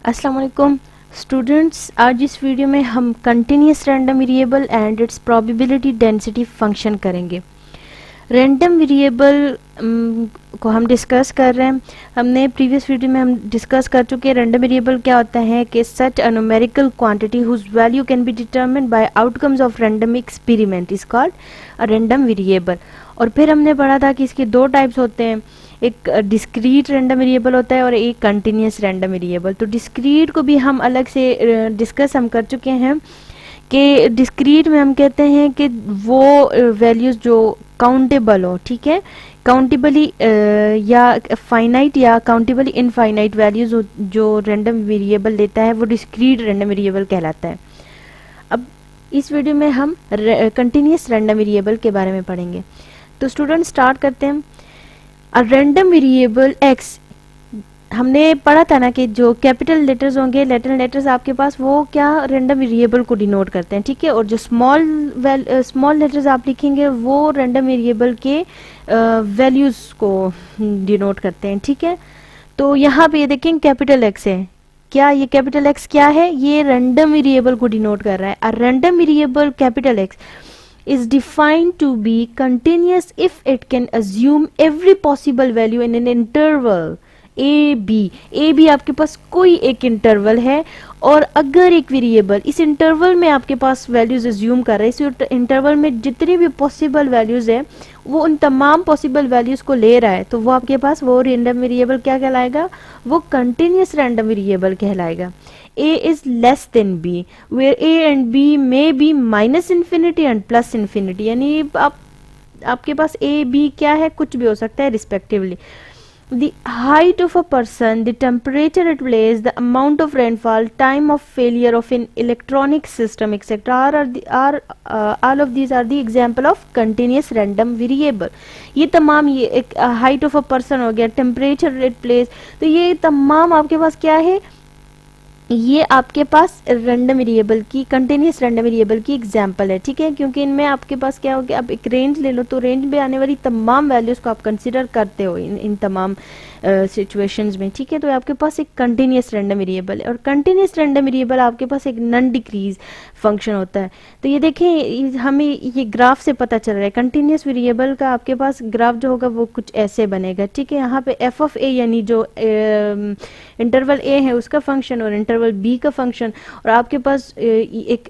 अस्सलाम वालेकुम स्टूडेंट्स। आज इस वीडियो में हम continuous random variable and it's probability density function करेंगे। रैंडम वेरिएबल को हम डिस्कस कर रहे हैं। हमने प्रीवियस वीडियो में हम डिस्कस कर चुके हैं रैंडम वेरिएबल क्या होता है कि such a numerical quantity whose value can be determined by outcomes of random experiment is called a random variable. और फिर हमने पढ़ा था कि इसके दो टाइप्स होते हैं, एक डिस्क्रीट रैंडम वेरिएबल होता है और एक कंटिन्यूस रैंडम वेरिएबल। तो डिस्क्रीट को भी हम अलग से डिस्कस हम कर चुके हैं कि डिस्क्रीट में हम कहते हैं कि वो वैल्यूज़ जो काउंटेबल हो, ठीक है, काउंटेबली या फाइनाइट या काउंटेबली इनफाइनाइट वैल्यूज़ जो रैंडम वेरिएबल लेता है वो डिस्क्रीट रैंडम वेरिएबल कहलाता है। अब इस वीडियो में हम कंटिन्यूस रैंडम वेरिएबल के बारे में पढ़ेंगे। तो स्टूडेंट स्टार्ट करते हैं। अ रैंडम वेरिएबल एक्स, हमने पढ़ा था ना कि जो कैपिटल लेटर्स होंगे, लैटिन लेटर्स आपके पास, वो क्या रैंडम वेरिएबल को डिनोट करते हैं, ठीक है, और जो स्मॉल लेटर्स आप लिखेंगे वो रैंडम वेरिएबल के वैल्यूज़ को डिनोट करते हैं, ठीक है। तो यहाँ पे ये देखें कैपिटल एक्स है, क्या ये कैपिटल एक्स क्या है, ये रैंडम वेरिएबल को डिनोट कर रहा है। अ random variable capital x is defined to be continuous if it can assume every possible value in an interval A B आपके पास कोई एक इंटरवल है, और अगर एक वेरिएबल इस इंटरवल में आपके पास वैल्यूज एज्यूम कर रहा है, इस इंटरवल में जितनी भी पॉसिबल वैल्यूज है वो उन तमाम पॉसिबल वैल्यूज को ले रहा है, तो वो आपके पास वो रैंडम वेरिएबल क्या कहलाएगा, वो कंटिन्यूस रैंडम वेरिएबल कहलाएगा। a is less than b where a and b may be minus infinity and plus infinity, यानी आपके पास a b क्या है, कुछ भी हो सकता है respectively. The height of a person, the temperature at place, the amount of rainfall, time of failure of an electronic system, etc. All of these are the example of continuous random variable. ये तमाम, ये एक height of a person हो गया, temperature at place, तो ये तमाम आपके पास क्या है, ये आपके पास रैंडम वेरिएबल की, कंटिन्यूस रैंडम वेरिएबल की एग्जांपल है, ठीक है, क्योंकि इनमें आपके पास क्या हो गया, आप एक रेंज ले लो तो रेंज में आने वाली तमाम वैल्यूज़ को आप कंसीडर करते हो इन तमाम सिचुएशंस में, ठीक है। तो आपके पास एक कंटिन्यूस रैंडम वेरिएबल है, और कंटिन्यूस रैंडम वेरिएबल आपके पास एक नॉन डिक्रीज फंक्शन होता है। तो ये देखें, हमें ये ग्राफ से पता चल रहा है कंटिन्यूस वेरिएबल का आपके पास ग्राफ जो होगा वो कुछ ऐसे बनेगा, ठीक है। यहाँ पे एफ ऑफ ए यानी जो इंटरवल ए है उसका फंक्शन और इंटरवल बी का फंक्शन, और आपके पास एक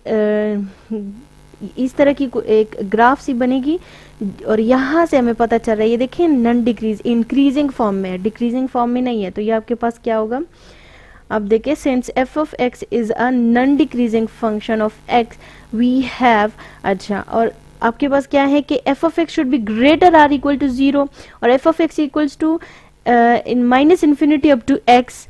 इस तरह की एक ग्राफ सी बनेगी, और यहाँ से हमें पता चल रहा है, ये देखिए नॉन डिक्रीज, इंक्रीजिंग फॉर्म में है, डिक्रीजिंग फॉर्म में नहीं है। तो ये आपके पास क्या होगा, अब देखिए, since f of x is a non decreasing function of x we have, अच्छा, और आपके पास क्या है कि F of x should be greater or equal to 0 और f of x equals to in minus infinity up to x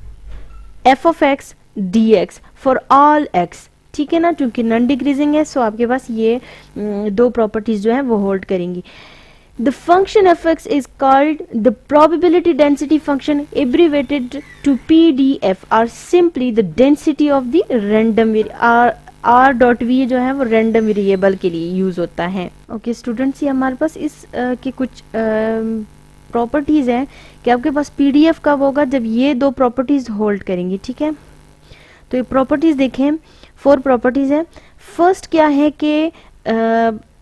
f of x D x for all x, ठीक है ना, क्योंकि नॉन डिक्रीजिंग है, सो आपके पास ये दो प्रॉपर्टीज जो है वो होल्ड करेंगी। The function fx is called the probability density function, abbreviated to PDF, are simply the density of the random r dot V जो है वो रैंडम वेरिएबल के लिए यूज होता है। ओके स्टूडेंट्स, ये हमारे पास इस के कुछ प्रॉपर्टीज हैं कि आपके पास PDF कब होगा, जब ये दो प्रॉपर्टीज होल्ड करेंगी, ठीक है। तो ये प्रॉपर्टीज देखें, 4 प्रॉपर्टीज है। फर्स्ट क्या है कि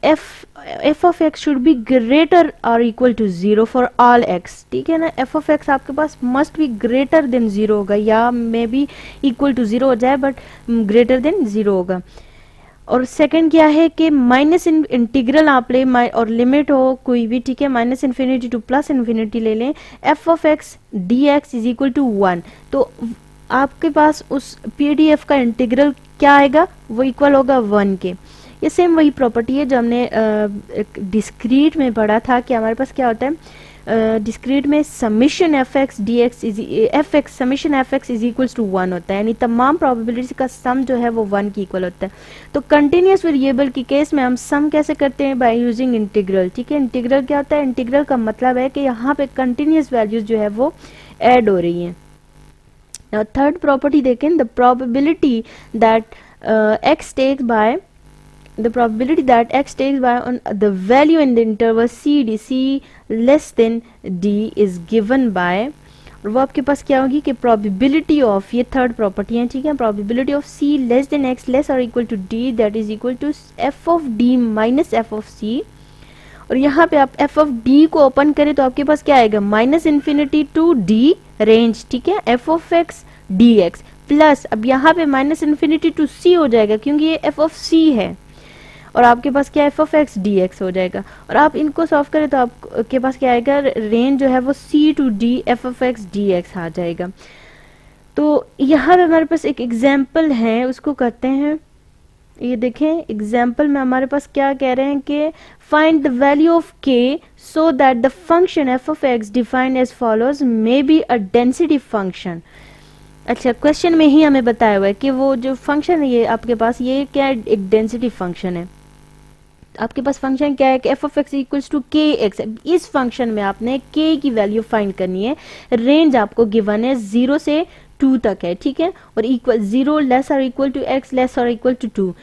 F of x should be greater or equal to 0 for all x, ठीक है ना। एफ ऑफ एक्स आपके पास मस्ट बी ग्रेटर देन 0 होगा, या मे बी इक्वल टू 0 हो जाए बट ग्रेटर देन 0 होगा। और सेकंड क्या है कि माइनस इंटीग्रल आप ले और लिमिट हो कोई भी, ठीक है, minus infinity to plus infinity ले लें, F of x D X is equal to 1, तो आपके पास उस PDF का इंटीग्रल क्या आएगा, वो इक्वल होगा 1 के। ये सेम वही प्रॉपर्टी है जो हमने डिस्क्रीट में पढ़ा था कि हमारे पास क्या होता है, डिस्क्रीट में summation F X D X F X summation F X is equals to 1 होता है, यानी तमाम प्रोबेबिलिटी का सम जो है वो 1 की इक्वल होता है। तो कंटिन्यूस वेरिएबल की केस में हम सम कैसे करते हैं, बाय यूजिंग इंटीग्रल, ठीक है। इंटीग्रल क्या होता है, इंटीग्रल का मतलब है कि यहाँ पे कंटिन्यूस वैल्यूज जो है वो ऐड हो रही हैं। Now third property देखें, the probability that x takes by on the value in the interval c less than d is given by और वो आपके पास क्या होगी कि प्रोबेबिलिटी ऑफ, ये थर्ड प्रॉपर्टी है, ठीक है, probability of C less than X less or equal to D, that is equal to F of D minus F of C. और यहाँ पे आप एफ ऑफ डी को ओपन करें तो आपके पास क्या आएगा, minus infinity to D range, ठीक है, F of x D X plus, अब यहाँ पे माइनस इन्फिनिटी टू सी हो जाएगा क्योंकि ये एफ ऑफ सी है, और आपके पास क्या F of x D x हो जाएगा। और आप इनको सॉल्व करें तो आपके पास क्या आएगा, रेंज जो है वो C to D F of x D X आ जाएगा। तो यहाँ पे हमारे पास एक एग्जाम्पल है, उसको करते हैं। ये देखें एग्जाम्पल में हमारे पास क्या कह रहे हैं कि find the value of K so that the function F of X defined as follows may be a density function. अच्छा, क्वेश्चन में ही हमें बताया हुआ है कि वो जो फंक्शन है ये आपके पास ये क्या है, एक डेंसिटी फंक्शन है। आपके पास फंक्शन क्या है कि F of x equals to K X. इस फंक्शन में आपने के की वैल्यू फाइंड करनी है, रेंज आपको गिवन है 0 से 2 तक है, ठीक है, और equal 0 less or equal to x less or equal to 2।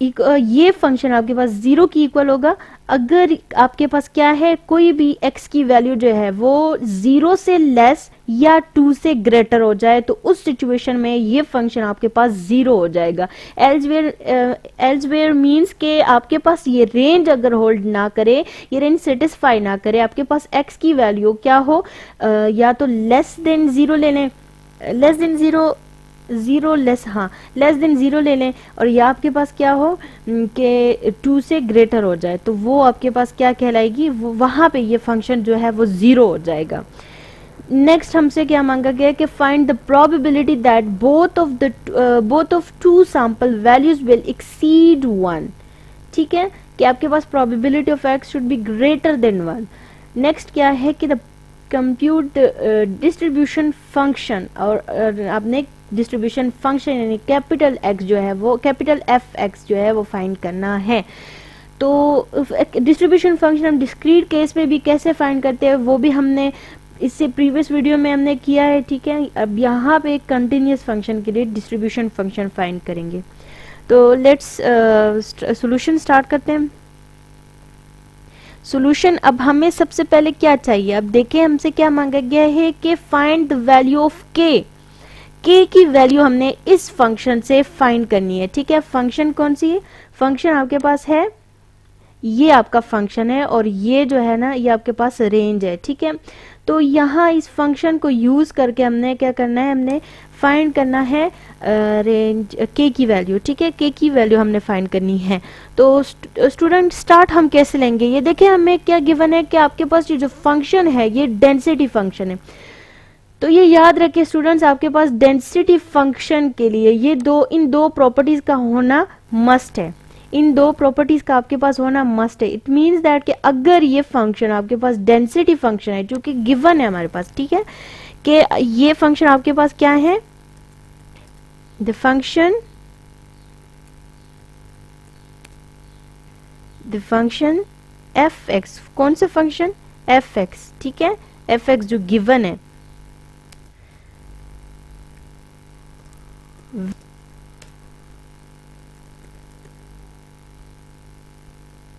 ये फंक्शन आपके पास 0 की इक्वल होगा अगर आपके पास क्या है, कोई भी x की वैल्यू जो है वो 0 से लेस या 2 से ग्रेटर हो जाए, तो उस सिचुएशन में ये फंक्शन आपके पास 0 हो जाएगा। एल्सवेयर मीन्स के आपके पास ये रेंज अगर होल्ड ना करे, ये रेंज सेटिस्फाई ना करे, आपके पास x की वैल्यू क्या हो, या तो लेस देन 0 ले लें, लेस देन 0 लेस, हाँ लेस देन 0 ले लें, और या आपके पास क्या हो कि 2 से ग्रेटर हो जाए, तो वो आपके पास क्या कहलाएगी, वो वहाँ पे ये फंक्शन जो है वो 0 हो जाएगा। नेक्स्ट हमसे क्या मांगा गया कि find the probability that both of two sample values will exceed 1, ठीक है, कि आपके पास probability of x should be greater than 1। Next क्या है कि द कंप्यूट डिस्ट्रीब्यूशन फंक्शन, और आपने डिस्ट्रीब्यूशन फंक्शन यानी कैपिटल एक्स जो है वो कैपिटल एफ एक्स जो है वो फाइंड करना है। तो डिस्ट्रीब्यूशन फंक्शन हम डिस्क्रीट केस में भी कैसे फाइंड करते हैं वो भी हमने इससे प्रीवियस वीडियो में हमने किया है, ठीक है। अब यहाँ पे एक कंटिन्यूस फंक्शन के लिए डिस्ट्रीब्यूशन फंक्शन फाइंड करेंगे। तो लेट्स सॉल्यूशन स्टार्ट करते हैं। सॉल्यूशन, अब हमें सबसे पहले क्या चाहिए, अब देखें हमसे क्या मांगा गया है कि फाइंड द वैल्यू ऑफ के की वैल्यू हमने इस फंक्शन से फाइंड करनी है, ठीक है। फंक्शन कौन सी है, फंक्शन आपके पास है, ये आपका फंक्शन है, और ये जो है ना ये आपके पास रेंज है, ठीक है। तो यहाँ इस फंक्शन को यूज करके हमने क्या करना है, हमने फाइंड करना है रेंज के की वैल्यू, ठीक है, के की वैल्यू हमने फाइंड करनी है। तो स्टूडेंट स्टार्ट हम कैसे लेंगे, ये देखें हमें क्या गिवन है कि आपके पास ये जो फंक्शन है ये डेंसिटी फंक्शन है। तो ये याद रखिए स्टूडेंट्स, आपके पास डेंसिटी फंक्शन के लिए ये इन दो प्रॉपर्टीज का होना मस्ट है, इन दो प्रॉपर्टीज का आपके पास होना मस्ट है। इट मीन्स दैट कि अगर ये फंक्शन आपके पास डेंसिटी फंक्शन है जो कि गिवन है हमारे पास, ठीक है, कि ये फंक्शन आपके पास क्या है, द फंक्शन एफ एक्स, कौन सा फंक्शन, एफ एक्स, ठीक है, एफ एक्स जो गिवन है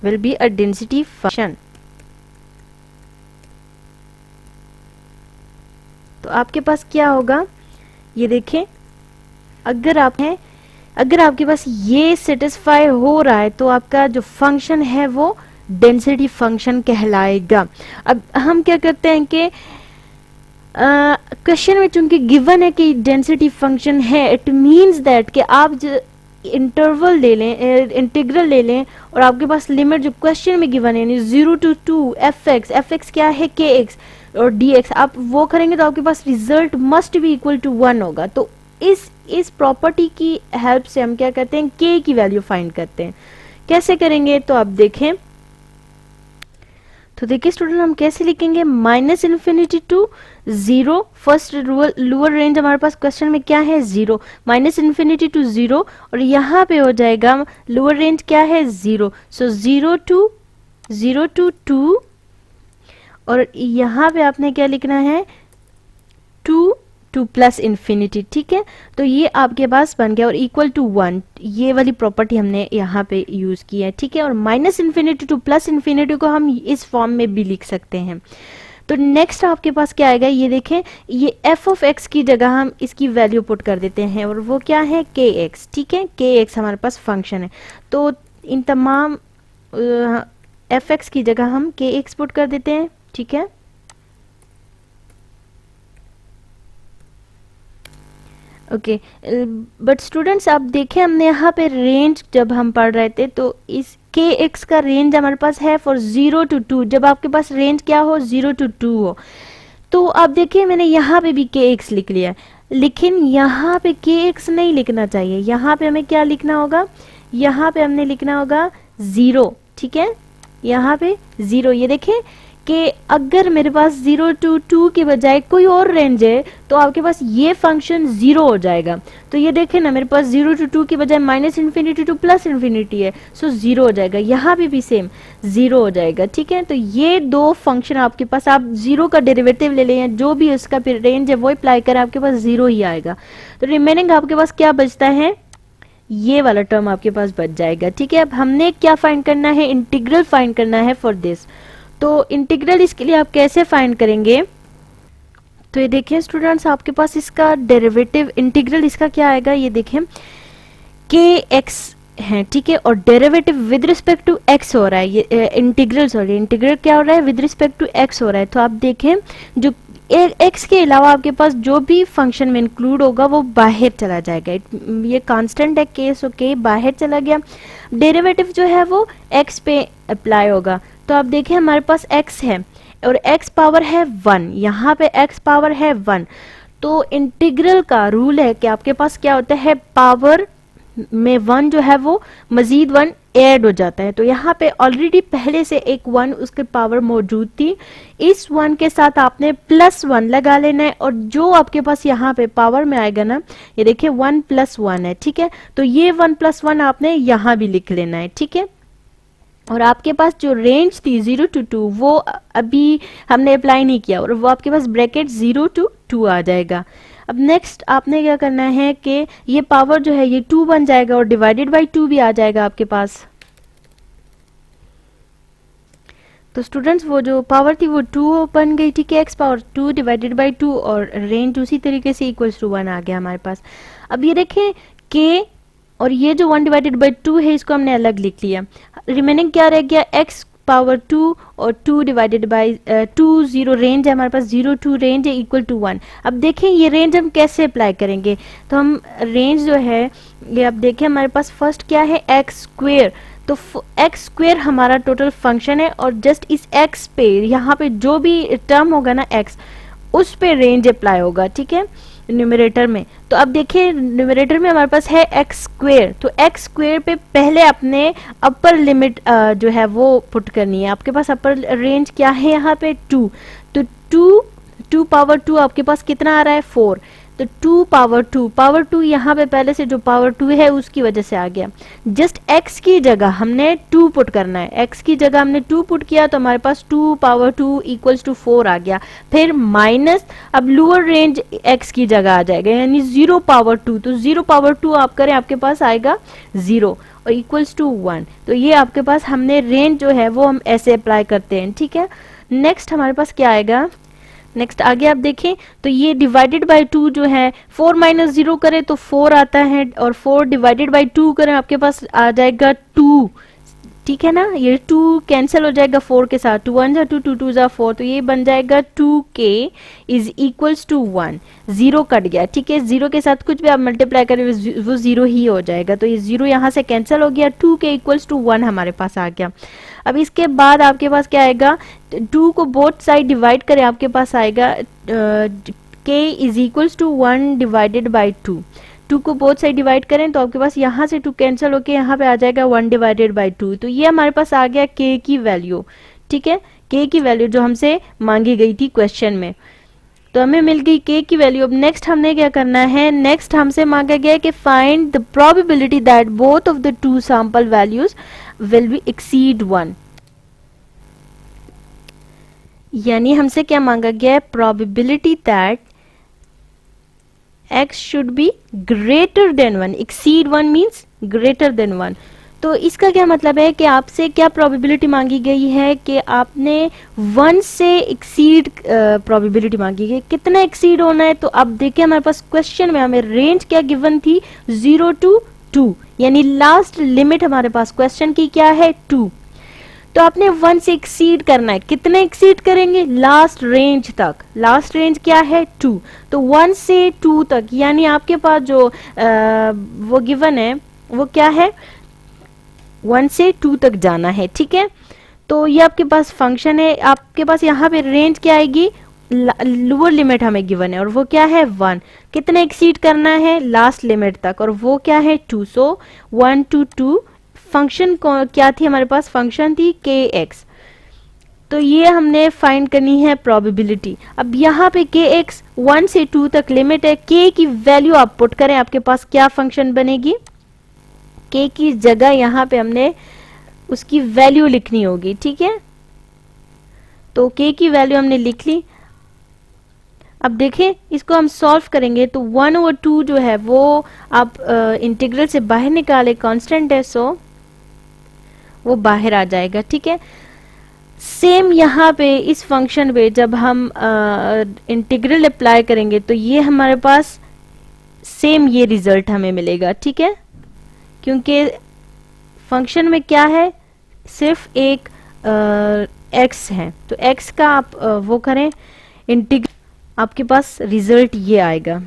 will be a density function। तो आपके पास क्या होगा, ये देखें, अगर आपके पास ये सेटिस्फाई हो रहा है तो आपका जो फंक्शन है वो डेंसिटी फंक्शन कहलाएगा। अब हम क्या करते हैं कि क्वेश्चन में चूंकि गिवन है कि डेंसिटी फंक्शन है, इट मींस दैट कि आप इंटरवल ले लें, इंटीग्रल ले लें, और आपके पास लिमिट जो क्वेश्चन में गिवन है 0 to 2 एफ एक्स क्या है के एक्स और डी एक्स, आप वो करेंगे तो आपके पास result must be equal to 1 होगा। तो इस प्रॉपर्टी की हेल्प से हम क्या करते हैं, के की वैल्यू फाइंड करते हैं। कैसे करेंगे तो आप देखें, तो देखिए स्टूडेंट हम कैसे लिखेंगे, minus infinity to 0, first lower range हमारे पास क्वेश्चन में क्या है 0, माइनस इन्फिनिटी टू 0, और यहाँ पे हो जाएगा लोअर रेंज क्या है 0, सो 0 to 2, और यहाँ पे आपने क्या लिखना है 2 प्लस इन्फिनिटी, ठीक है। तो ये आपके पास बन गया, और इक्वल टू 1, ये वाली प्रॉपर्टी हमने यहाँ पे यूज की है, ठीक है। और minus infinity to plus infinity को हम इस फॉर्म में भी लिख सकते हैं। तो नेक्स्ट आपके पास क्या आएगा, ये देखें, ये एफ ऑफ एक्स की जगह हम इसकी वैल्यू पुट कर देते हैं और वो क्या है के एक्स। ठीक है, के एक्स हमारे पास फंक्शन है, तो इन तमाम एफ एक्स की जगह हम के एक्स पुट कर देते हैं। ठीक है, ओके। बट स्टूडेंट्स आप देखें, हमने यहाँ पे रेंज जब हम पढ़ रहे थे तो इस के एक्स का रेंज हमारे पास है फॉर 0 to 2। जब आपके पास रेंज क्या हो, 0 to 2 हो, तो आप देखिए मैंने यहाँ पे भी के एक्स लिख लिया, लेकिन यहाँ पे के एक्स नहीं लिखना चाहिए। यहाँ पे हमें क्या लिखना होगा, यहाँ पे हमने लिखना होगा 0। ठीक है, यहाँ पे 0। ये देखें कि अगर मेरे पास 0 to 2 के बजाय कोई और रेंज है तो आपके पास ये फंक्शन 0 हो जाएगा। तो ये देखें ना, मेरे पास 0 to 2 के बजाय -∞ to +∞ है, सो 0 हो जाएगा। यहाँ पे भी सेम 0 हो जाएगा। ठीक है, तो ये दो फंक्शन आपके पास, आप 0 का डेरिवेटिव ले लें, जो भी उसका रेंज है वो अप्लाई करें, आपके पास 0 ही आएगा। तो रिमेनिंग आपके पास क्या बचता है, ये वाला टर्म आपके पास बच जाएगा। ठीक है, अब हमने क्या फाइंड करना है, इंटीग्रल फाइंड करना है फॉर दिस। तो इंटीग्रल इसके लिए आप कैसे फाइंड करेंगे, तो ये देखिए स्टूडेंट्स, आपके पास इसका डेरिवेटिव इंटीग्रल इसका क्या आएगा, ये देखें के एक्स है। ठीक है, और derivative with respect to X हो रहा है, ये इंटीग्रल क्या हो रहा है, विद रिस्पेक्ट टू एक्स हो रहा है। तो आप देखें जो एक्स के अलावा आपके पास जो भी फंक्शन में इंक्लूड होगा वो बाहर चला जाएगा। ये कांस्टेंट है केस, ओके, बाहर चला गया। डेरिवेटिव जो है वो एक्स पे अप्लाई होगा। तो आप देखें हमारे पास x है और x पावर है 1, यहाँ पे x पावर है 1। तो इंटीग्रल का रूल है कि आपके पास क्या होता है, पावर में 1 जो है वो मजीद 1 ऐड हो जाता है। तो यहाँ पे ऑलरेडी पहले से एक 1 उसके पावर मौजूद थी, इस 1 के साथ आपने +1 लगा लेना है, और जो आपके पास यहाँ पे पावर में आएगा ना, ये देखिए 1 + 1 है। ठीक है, तो ये 1 + 1 आपने यहाँ भी लिख लेना है। ठीक है, और आपके पास जो रेंज थी 0 to 2 वो अभी हमने अप्लाई नहीं किया, और वो आपके पास ब्रैकेट 0 to 2 आ जाएगा। अब नेक्स्ट आपने क्या करना है कि ये पावर जो है ये 2 बन जाएगा और डिवाइडेड बाय 2 भी आ जाएगा आपके पास। तो स्टूडेंट्स वो जो पावर थी वो 2 बन गई। ठीक है, x पावर 2 डिवाइडेड बाय 2, और रेंज उसी तरीके से इक्वल्स टू 1 आ गया हमारे पास। अब ये देखें k और ये जो 1 डिवाइडेड बाय 2 है इसको हमने अलग लिख लिया। रिमेनिंग क्या रह गया, x पावर 2 और 2 डिवाइडेड बाय 2, 0 रेंज है हमारे पास, 0 to रेंज है इक्वल टू 1। अब देखें ये रेंज हम कैसे अप्लाई करेंगे, तो हम रेंज जो है ये अब देखें हमारे पास फर्स्ट क्या है, एक्स स्क्वेयर। तो एक्स स्क्वेयर हमारा टोटल फंक्शन है, और जस्ट इस एक्स पे यहाँ पे जो भी टर्म होगा ना एक्स, उस पे रेंज अप्लाई होगा। ठीक है, न्यूमरेटर में। तो अब देखिए न्यूमरेटर में हमारे पास है एक्स स्क्वेयर, तो एक्स स्क्वेयर पे पहले अपने अपर लिमिट जो है वो पुट करनी है। आपके पास अपर रेंज क्या है यहाँ पे 2, तो 2 पावर 2 आपके पास कितना आ रहा है 4, तो 2 पावर 2 यहाँ पे पहले से जो पावर 2 है उसकी वजह से आ गया। जस्ट x की जगह हमने 2 पुट करना है, x की जगह हमने 2 पुट किया तो हमारे पास 2 पावर 2 इक्वल्स टू 4 आ गया। फिर माइनस, अब लोअर रेंज x की जगह आ जाएगा, यानी 0 पावर 2, तो 0 पावर 2 आप करें आपके पास आएगा 0 और इक्वल्स टू 1। तो ये आपके पास हमने रेंज जो है वो हम ऐसे अप्लाई करते हैं। ठीक है, नेक्स्ट हमारे पास क्या आएगा, नेक्स्ट आगे आप देखें तो ये डिवाइडेड बाय 2 जो है 4 माइनस 0 करें तो 4 आता है, और 4 डिवाइडेड बाय 2 करें आपके पास आ जाएगा 2। ठीक है ना, ये 2 कैंसिल हो जाएगा 4 के साथ, 2 1 जा 2, 2 2 जा 4, तो ये बन जाएगा 2k is equals to 1। 0 cut गया। ठीक है, 0 के साथ कुछ भी आप मल्टीप्लाई करें वो 0 ही हो जाएगा, तो ये 0 यहाँ से कैंसिल हो गया, 2k इक्वल्स टू 1 हमारे पास आ गया। अब इसके बाद आपके पास क्या आएगा, 2 को बोथ साइड डिवाइड करें आपके पास आएगा k is equals to 1 divided by 2। 2 को बोथ साइड डिवाइड करें तो आपके पास यहाँ से 2 कैंसिल होके यहाँ पे आ जाएगा 1 डिवाइडेड बाई 2। तो ये हमारे पास आ गया k की वैल्यू। ठीक है, k की वैल्यू जो हमसे मांगी गई थी क्वेश्चन में, तो हमें मिल गई k की वैल्यू। अब नेक्स्ट हमने क्या करना है, नेक्स्ट हमसे मांगा गया है कि find the probability that both of the two sample values will be exceed 1। यानी हमसे क्या मांगा गया है, probability that x should be greater than 1, exceed 1 means greater than 1। तो इसका क्या मतलब है कि आपसे क्या प्रोबेबिलिटी मांगी गई है कि आपने 1 से एक्सीड प्रोबेबिलिटी मांगी गई, कितना एक्सीड होना है। तो अब देखिए हमारे पास क्वेश्चन में हमें रेंज क्या गिवन थी, 0 to 2, यानी लास्ट लिमिट हमारे पास क्वेश्चन की क्या है, 2। तो आपने 1 से एक्सीड करना है, कितना एक्सीड करेंगे, लास्ट रेंज तक। लास्ट रेंज क्या है, 2। तो 1 से 2 तक, यानी आपके पास जो वो गिवन है वो क्या है, 1 से 2 तक जाना है, ठीक है। तो ये आपके पास फंक्शन है, आपके पास यहाँ पे रेंज क्या आएगी, लोअर लिमिट हमें गिवन है और वो क्या है 1, कितना एक्सीड करना है लास्ट लिमिट तक और वो क्या है 2। सो 1 to 2 फंक्शन क्या थी हमारे पास, फंक्शन थी kx। तो ये हमने फाइंड करनी है प्रोबेबिलिटी। अब यहाँ पे kx 1 से 2 तक लिमिट है, k की वैल्यू आप पुट करें, आपके पास क्या फंक्शन बनेगी, k की जगह यहाँ पे हमने उसकी वैल्यू लिखनी होगी, ठीक है। तो k की वैल्यू हमने लिख ली। अब देखें इसको हम सॉल्व करेंगे तो 1/2 जो है वो आप इंटीग्रल से बाहर निकाले, कांस्टेंट है सो वो बाहर आ जाएगा, ठीक है। सेम यहाँ पे इस फंक्शन पे जब हम इंटीग्रल अप्लाई करेंगे तो ये हमारे पास सेम ये रिजल्ट हमें मिलेगा, ठीक है, क्योंकि फंक्शन में क्या है, सिर्फ एक x है। तो x का आप वो करें इंटीग्रल, आपके पास रिजल्ट ये आएगा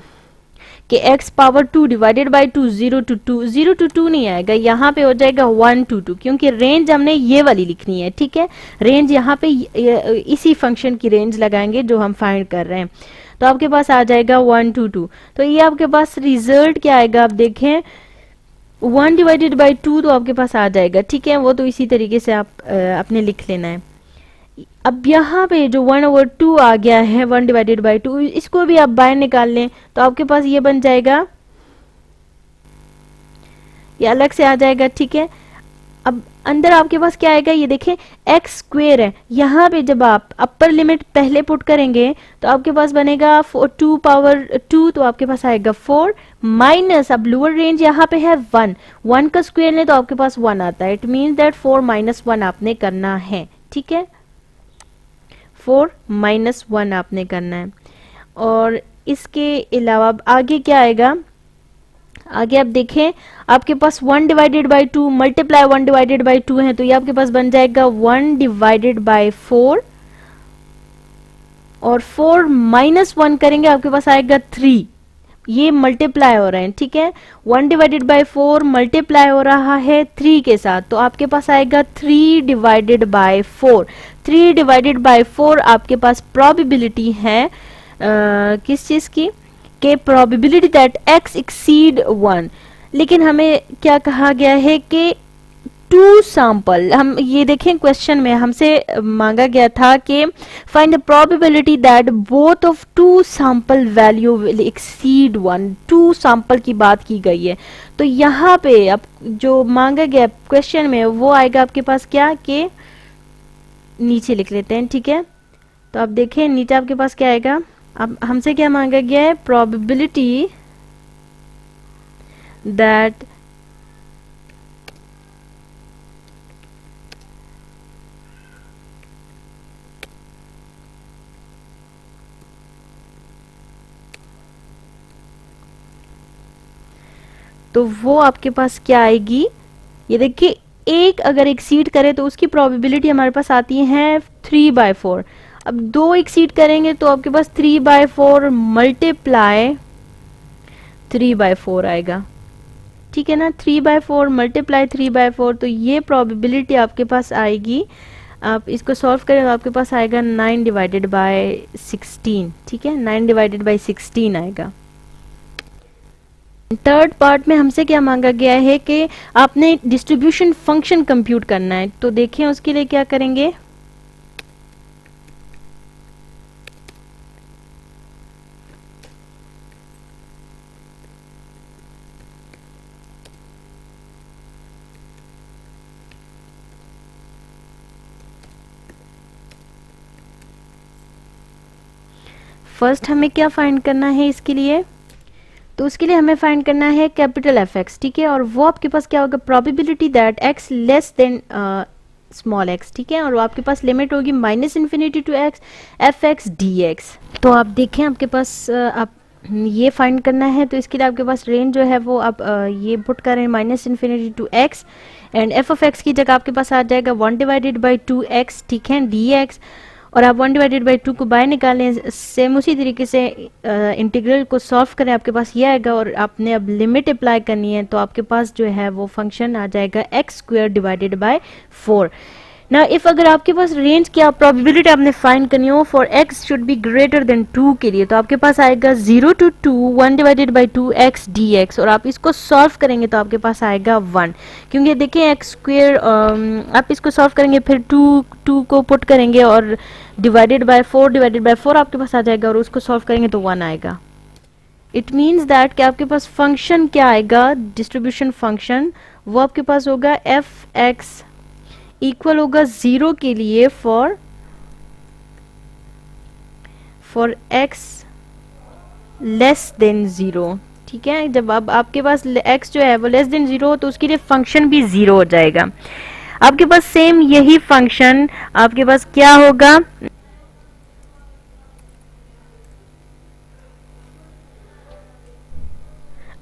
कि x power 2 divided by 2, 0 to 2, 0 to 2 नहीं आएगा, यहाँ पे हो जाएगा 1 to 2, क्योंकि रेंज हमने ये वाली लिखनी है, ठीक है। रेंज यहाँ पे इसी फंक्शन की रेंज लगाएंगे जो हम फाइंड कर रहे हैं। तो आपके पास आ जाएगा 1 to 2। तो ये आपके पास रिजल्ट क्या आएगा, आप देखें 1 डिवाइडेड बाई 2 तो आपके पास आ जाएगा, ठीक है। वो तो इसी तरीके से आप अपने लिख लेना है। अब यहाँ पे जो 1/2 आ गया है, 1 डिवाइडेड बाई 2, इसको भी आप बाहर निकाल लें तो आपके पास ये बन जाएगा, ये अलग से आ जाएगा, ठीक है। अब अंदर आपके पास क्या आएगा, ये देखें एक्स स्क्वेयर है, यहाँ पे जब आप अपर लिमिट पहले पुट करेंगे तो आपके पास बनेगा 2 पावर 2, तो आपके पास आएगा 4 माइनस, अब लोअर रेंज यहाँ पे है 1, 1 का स्क्वेयर लें तो आपके पास 1 आता है। इट मीन्स दैट 4 - 1 आपने करना है, ठीक है, 4 - 1 आपने करना है। और इसके अलावा आगे क्या आएगा, आगे आप देखें आपके पास 1 divided by 2 multiply 1 divided by 2 है, तो ये आपके पास बन जाएगा 1 डिवाइडेड बाई 4 और 4 - 1 करेंगे आपके पास आएगा 3, ये मल्टीप्लाई हो रहे हैं, ठीक है। 1 डिवाइडेड बाई 4 मल्टीप्लाई हो रहा है 3 के साथ, तो आपके पास आएगा 3 डिवाइडेड बाई 4। 3 डिवाइडेड बाई 4 आपके पास प्रोबेबिलिटी है किस चीज की, के प्रोबेबिलिटी दैट x एक्सीड 1। लेकिन हमें क्या कहा गया है कि 2 सैंपल, हम ये देखें क्वेश्चन में हमसे मांगा गया था कि find the probability that both of 2 sample value will exceed 1। 2 sample की बात की गई है, तो यहाँ पे अब जो मांगा गया क्वेश्चन में वो आएगा आपके पास क्या, कि नीचे लिख लेते हैं, ठीक है। तो आप देखें नीचे आपके पास क्या आएगा, अब हमसे क्या मांगा गया है, प्रोबेबिलिटी दैट तो वो आपके पास क्या आएगी, ये देखिए एक अगर एक्सीड करे तो उसकी प्रोबेबिलिटी हमारे पास आती है 3/4। अब 2 एक्सीड करेंगे तो आपके पास 3/4 मल्टीप्लाई 3/4 आएगा, ठीक है ना। 3/4 मल्टीप्लाई 3/4, तो ये प्रोबेबिलिटी आपके पास आएगी, आप इसको सॉल्व करें तो आपके पास आएगा 9 डिवाइडेड बाय 16, ठीक है, 9 डिवाइडेड बाय 16 आएगा। थर्ड पार्ट में हमसे क्या मांगा गया है कि आपने डिस्ट्रीब्यूशन फंक्शन कंप्यूट करना है, तो देखें उसके लिए क्या करेंगे, फर्स्ट हमें क्या फाइंड करना है इसके लिए, तो उसके लिए हमें फाइंड करना है कैपिटल एफ एक्स, ठीक है, और वो आपके पास क्या होगा, probability that X less than small X, ठीक है, और वो आपके पास लिमिट होगी -∞ to x F X D X. तो आप देखें आपके पास आप ये फाइंड करना है, तो इसके लिए आपके पास रेंज जो है वो आप ये पुट करें -∞ to X and F of X की जगह आपके पास आ जाएगा 1/2x, ठीक है, डी एक्स, और आप 1/2 को बाहर निकालें, सेम उसी तरीके से इंटीग्रल को सॉल्व करें, आपके पास ये आएगा, और आपने अब लिमिट अप्लाई करनी है, तो आपके पास जो है वो फंक्शन आ जाएगा x² डिवाइडेड बाय 4। ना इफ अगर आपके पास रेंज की आप प्रोबेबिलिटी आपने फाइंड करनी हो for x should be greater then 2 के लिए, तो आपके पास आएगा 0 to 2 1/2x dx, और आप इसको सॉल्व करेंगे तो आपके पास आएगा 1, क्योंकि देखिए x², आप इसको सॉल्व करेंगे फिर 2 को पुट करेंगे और डिवाइडेड बाय 4 आपके पास आ जाएगा, और उसको सॉल्व करेंगे तो 1 आएगा। इट मीन्स दैट कि आपके पास फंक्शन क्या आएगा, डिस्ट्रीब्यूशन फंक्शन, वो आपके पास होगा एफ एक्स इक्वल होगा 0 के लिए फॉर x लेस देन 0, ठीक है। जब अब आपके पास x जो है वो लेस देन 0 हो तो उसके लिए फंक्शन भी 0 हो जाएगा। आपके पास सेम यही फंक्शन आपके पास क्या होगा,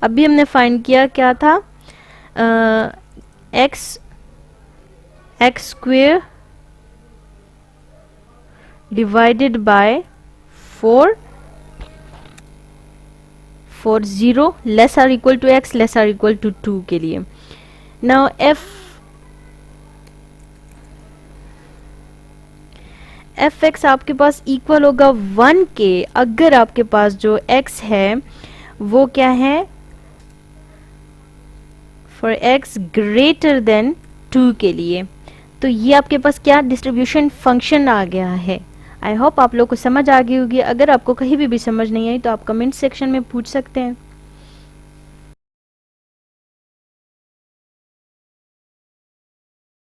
अभी हमने फाइंड किया क्या था, x² divided by 4 for 0 less or equal to x less or equal to 2 के लिए। नाउ एफ एक्स आपके पास इक्वल होगा 1 के अगर आपके पास जो x है वो क्या है, फॉर x ग्रेटर देन 2 के लिए। तो ये आपके पास क्या डिस्ट्रीब्यूशन फंक्शन आ गया है। आई होप आप लोग को समझ आ गई होगी। अगर आपको कहीं भी समझ नहीं आई तो आप कमेंट सेक्शन में पूछ सकते हैं।